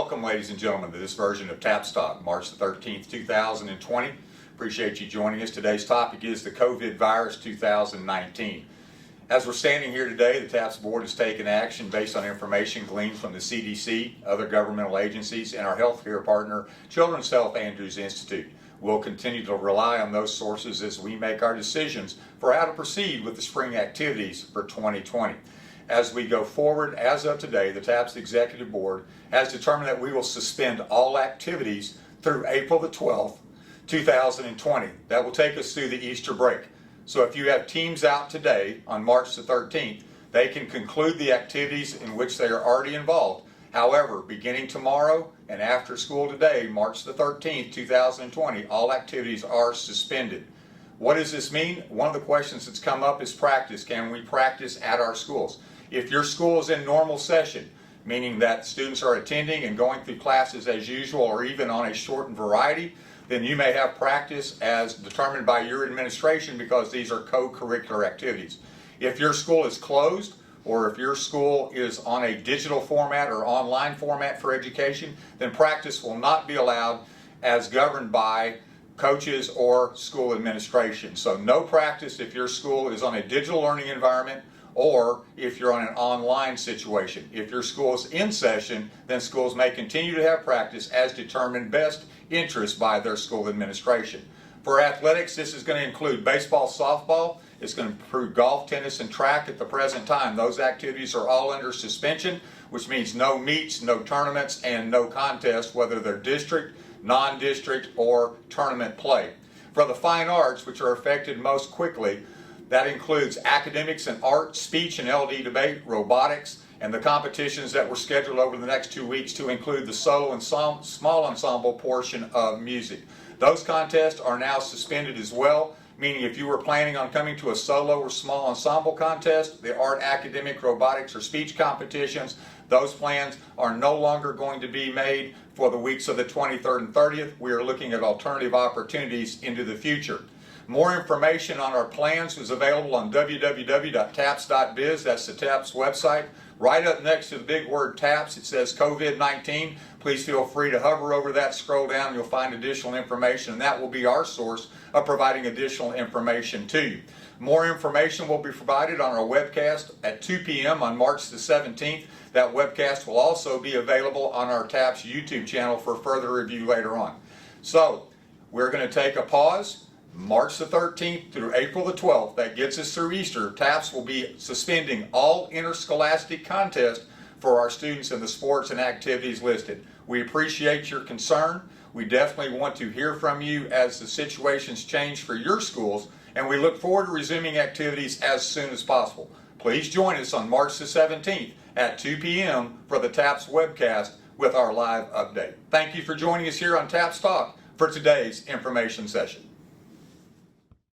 Welcome, ladies and gentlemen, to this version of TAPS Talk, March the 13th, 2020. Appreciate you joining us. Today's topic is the COVID virus 2019. As we're standing here today, the TAPS board has taken action based on information gleaned from the CDC, other governmental agencies, and our healthcare partner, Children's Health Andrews Institute. We'll continue to rely on those sources as we make our decisions for how to proceed with the spring activities for 2020. As we go forward, as of today, the TAPS Executive Board has determined that we will suspend all activities through April the 12th, 2020. That will take us through the Easter break. So if you have teams out today on March the 13th, they can conclude the activities in which they are already involved. However, beginning tomorrow and after school today, March the 13th, 2020, all activities are suspended. What does this mean? One of the questions that's come up is practice. Can we practice at our schools? If your school is in normal session, meaning that students are attending and going through classes as usual or even on a shortened variety, then you may have practice as determined by your administration because these are co-curricular activities. If your school is closed or if your school is on a digital format or online format for education, then practice will not be allowed as governed by coaches or school administration. So no practice if your school is on a digital learning environment or if you're on an online situation. If your school is in session, then schools may continue to have practice as determined best interest by their school administration. For athletics, this is going to include baseball, softball. It's going to include golf, tennis, and track at the present time. Those activities are all under suspension, which means no meets, no tournaments, and no contests, whether they're district, non-district, or tournament play. For the fine arts, which are affected most quickly, that includes academics and art, speech and LD debate, robotics, and the competitions that were scheduled over the next 2 weeks to include the solo and small ensemble portion of music. Those contests are now suspended as well, meaning if you were planning on coming to a solo or small ensemble contest, the art, academic, robotics, or speech competitions, those plans are no longer going to be made for the weeks of the 23rd and 30th. We are looking at alternative opportunities into the future. More information on our plans is available on www.taps.biz. That's the TAPS website. Right up next to the big word TAPS, it says COVID-19. Please feel free to hover over that, scroll down, you'll find additional information, and that will be our source of providing additional information to you. More information will be provided on our webcast at 2 p.m. on March the 17th. That webcast will also be available on our TAPS YouTube channel for further review later on. So, we're going to take a pause. March the 13th through April the 12th, that gets us through Easter. TAPS will be suspending all interscholastic contests for our students in the sports and activities listed. We appreciate your concern. We definitely want to hear from you as the situations change for your schools, and we look forward to resuming activities as soon as possible. Please join us on March the 17th at 2 p.m. for the TAPS webcast with our live update. Thank you for joining us here on TAPS Talk for today's information session.